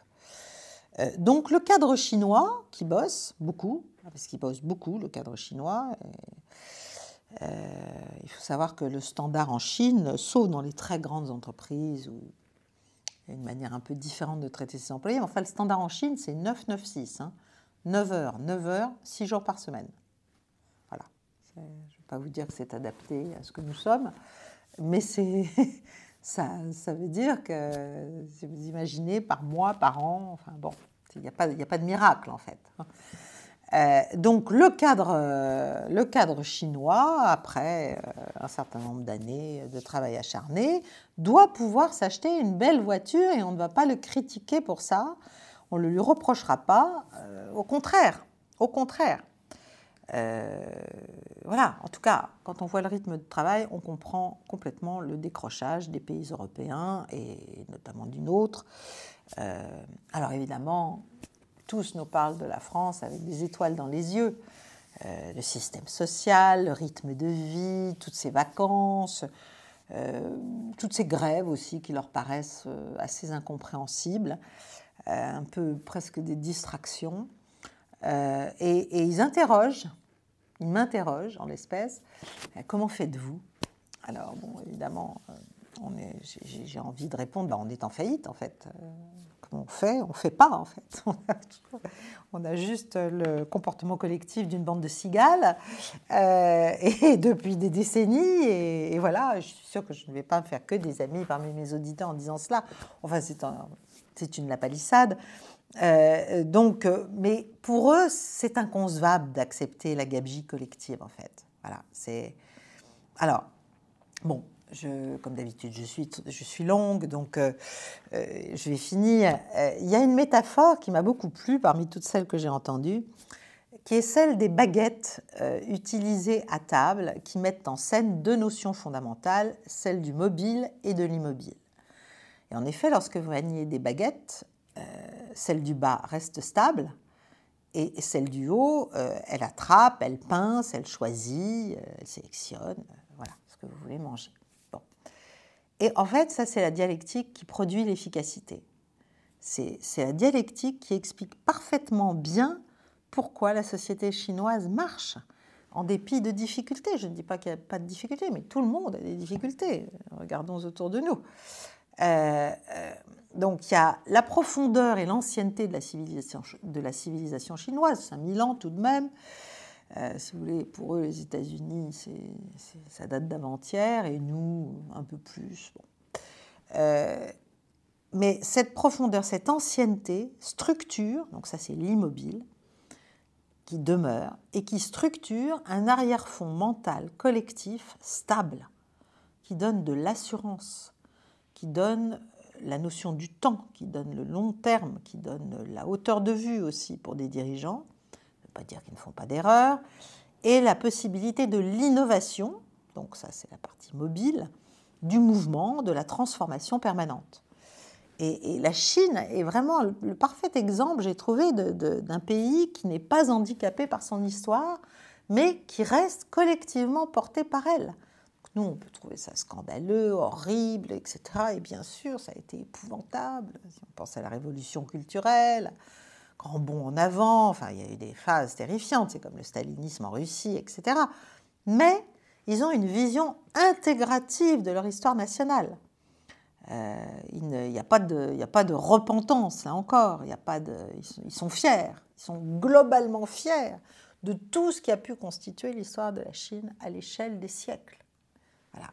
Donc le cadre chinois, qui bosse beaucoup, parce qu'il bosse beaucoup, le cadre chinois, Il faut savoir que le standard en Chine, sauf dans les très grandes entreprises où il y a une manière un peu différente de traiter ses employés, mais enfin le standard en Chine, c'est 9-9-6, hein. 9 heures, 6 jours par semaine. Voilà. Je ne vais pas vous dire que c'est adapté à ce que nous sommes, mais ça veut dire que, si vous imaginez, par mois, par an, enfin bon, il n'y a pas de miracle en fait. Donc le cadre chinois, après un certain nombre d'années de travail acharné, doit pouvoir s'acheter une belle voiture et on ne va pas le critiquer pour ça, on ne lui reprochera pas, au contraire. Voilà, en tout cas, quand on voit le rythme de travail, on comprend complètement le décrochage des pays européens et notamment du nôtre. Alors évidemment, tous nous parlent de la France avec des étoiles dans les yeux. Le système social, le rythme de vie, toutes ces vacances, toutes ces grèves aussi qui leur paraissent assez incompréhensibles, un peu presque des distractions. Et ils m'interrogent en l'espèce, comment faites-vous? Alors bon, évidemment, j'ai envie de répondre, on est en faillite en fait. Comment on fait? On ne fait pas en fait. On a juste le comportement collectif d'une bande de cigales et depuis des décennies. Et voilà, je suis sûre que je ne vais pas me faire que des amis parmi mes auditeurs en disant cela. Enfin, c'est une lapalissade. Mais pour eux, c'est inconcevable d'accepter la gabegie collective en fait. Voilà, alors, bon, comme d'habitude, je suis longue, donc je vais finir. Il y a une métaphore qui m'a beaucoup plu parmi toutes celles que j'ai entendues, qui est celle des baguettes utilisées à table, qui mettent en scène deux notions fondamentales, celle du mobile et de l'immobile. Et en effet, lorsque vous maniez des baguettes, celle du bas reste stable, et celle du haut, elle attrape, elle pince, elle choisit, elle sélectionne, voilà, ce que vous voulez manger. Et en fait, ça, c'est la dialectique qui produit l'efficacité. C'est la dialectique qui explique parfaitement bien pourquoi la société chinoise marche, en dépit de difficultés. Je ne dis pas qu'il n'y a pas de difficultés, mais tout le monde a des difficultés. Regardons autour de nous. Donc, il y a la profondeur et l'ancienneté de la civilisation chinoise, 5000 ans tout de même. Si vous voulez, pour eux, les États-Unis, ça date d'avant-hier, et nous, un peu plus. Bon. Mais cette profondeur, cette ancienneté structure, donc ça c'est l'immobile, qui demeure, et qui structure un arrière-fond mental collectif stable, qui donne de l'assurance, qui donne la notion du temps, qui donne le long terme, qui donne la hauteur de vue aussi pour des dirigeants, pas dire qu'ils ne font pas d'erreur, et la possibilité de l'innovation, donc ça c'est la partie mobile, du mouvement, de la transformation permanente. Et la Chine est vraiment le parfait exemple, j'ai trouvé, d'un pays qui n'est pas handicapé par son histoire, mais qui reste collectivement porté par elle. Nous, on peut trouver ça scandaleux, horrible, etc. Et bien sûr, ça a été épouvantable. Si on pense à la révolution culturelle, grand bond en avant, enfin, il y a eu des phases terrifiantes, c'est comme le stalinisme en Russie, etc. Mais ils ont une vision intégrative de leur histoire nationale. Il n'y a pas de repentance, là encore. Ils sont fiers, ils sont globalement fiers de tout ce qui a pu constituer l'histoire de la Chine à l'échelle des siècles. Voilà.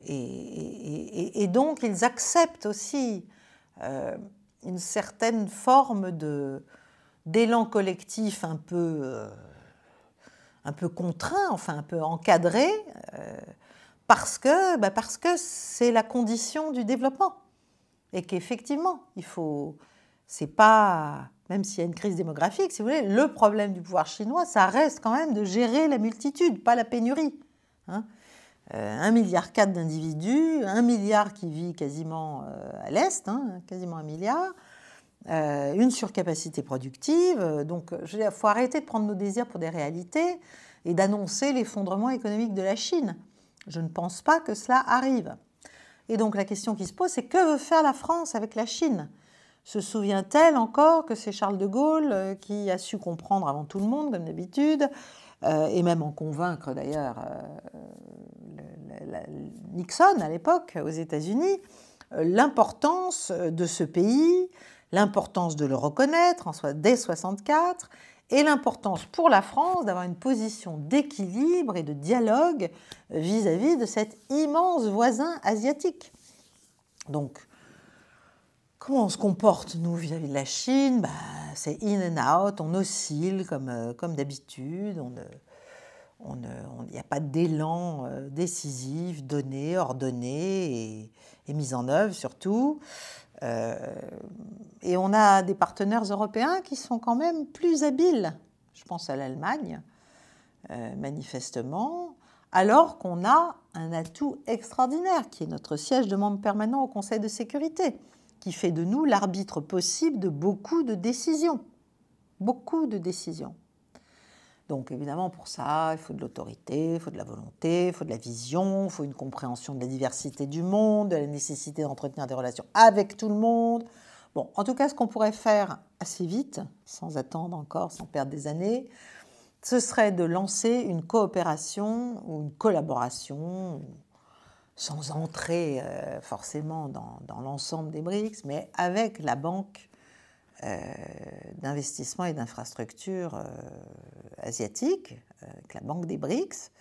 Et donc, ils acceptent aussi une certaine forme d'élan collectif un peu contraint, enfin un peu encadré, parce que c'est la condition du développement. Et qu'effectivement, c'est pas, même s'il y a une crise démographique, si vous voulez, le problème du pouvoir chinois, ça reste quand même de gérer la multitude, pas la pénurie. 1,4 milliard d'individus, 1 milliard qui vit quasiment à l'Est, quasiment 1 milliard, une surcapacité productive. Donc, il faut arrêter de prendre nos désirs pour des réalités et d'annoncer l'effondrement économique de la Chine. Je ne pense pas que cela arrive. Et donc, la question qui se pose, c'est que veut faire la France avec la Chine? Se souvient-elle encore que c'est Charles de Gaulle qui a su comprendre avant tout le monde, comme d'habitude, et même en convaincre d'ailleurs Nixon à l'époque aux États-Unis, l'importance de ce pays, l'importance de le reconnaître dès 1964, et l'importance pour la France d'avoir une position d'équilibre et de dialogue vis-à-vis de cet immense voisin asiatique. Donc, comment on se comporte, nous, vis-à-vis de la Chine? C'est in and out, on oscille comme d'habitude, il n'y a pas d'élan décisif, donné, ordonné et mis en œuvre surtout. Et on a des partenaires européens qui sont quand même plus habiles. Je pense à l'Allemagne, manifestement, alors qu'on a un atout extraordinaire, qui est notre siège de membre permanent au Conseil de sécurité, qui fait de nous l'arbitre possible de beaucoup de décisions. Beaucoup de décisions. Donc évidemment, pour ça, il faut de l'autorité, il faut de la volonté, il faut de la vision, il faut une compréhension de la diversité du monde, de la nécessité d'entretenir des relations avec tout le monde. Bon, en tout cas, ce qu'on pourrait faire assez vite, sans attendre encore, sans perdre des années, ce serait de lancer une coopération ou une collaboration, sans entrer forcément dans l'ensemble des BRICS, mais avec la Banque d'investissement et d'infrastructure asiatique, avec la Banque des BRICS,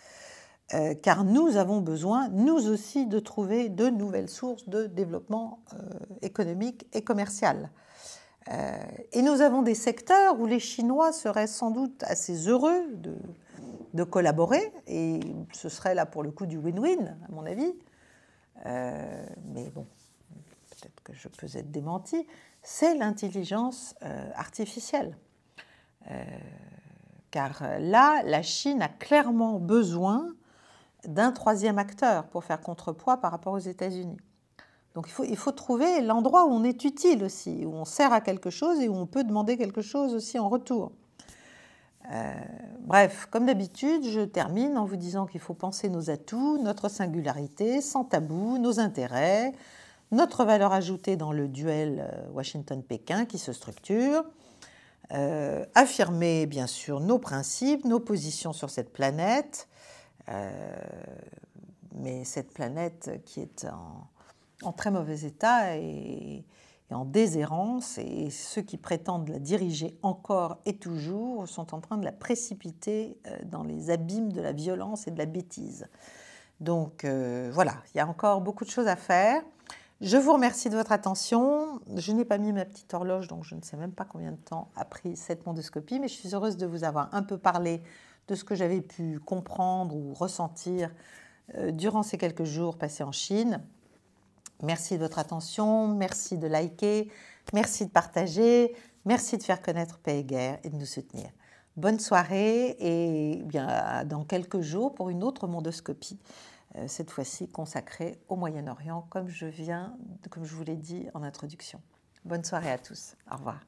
car nous avons besoin, nous aussi, de trouver de nouvelles sources de développement économique et commercial. Et nous avons des secteurs où les Chinois seraient sans doute assez heureux de collaborer, et ce serait là pour le coup du win-win, à mon avis. Mais bon, peut-être que je peux être démentie, c'est l'intelligence artificielle. Car là, la Chine a clairement besoin d'un troisième acteur pour faire contrepoids par rapport aux États-Unis. Donc il faut trouver l'endroit où on est utile aussi, où on sert à quelque chose et où on peut demander quelque chose aussi en retour. Bref, comme d'habitude, je termine en vous disant qu'il faut penser nos atouts, notre singularité, sans tabou, nos intérêts, notre valeur ajoutée dans le duel Washington-Pékin qui se structure, affirmer bien sûr nos principes, nos positions sur cette planète, mais cette planète qui est en très mauvais état et en déshérence, et ceux qui prétendent la diriger encore et toujours sont en train de la précipiter dans les abîmes de la violence et de la bêtise. Donc voilà, il y a encore beaucoup de choses à faire. Je vous remercie de votre attention. Je n'ai pas mis ma petite horloge, donc je ne sais même pas combien de temps a pris cette mondoscopie, mais je suis heureuse de vous avoir un peu parlé de ce que j'avais pu comprendre ou ressentir durant ces quelques jours passés en Chine. Merci de votre attention, merci de liker, merci de partager, merci de faire connaître Paix et Guerre et de nous soutenir. Bonne soirée et bien dans quelques jours pour une autre mondoscopie, cette fois-ci consacrée au Moyen-Orient, comme je vous l'ai dit en introduction. Bonne soirée à tous. Au revoir.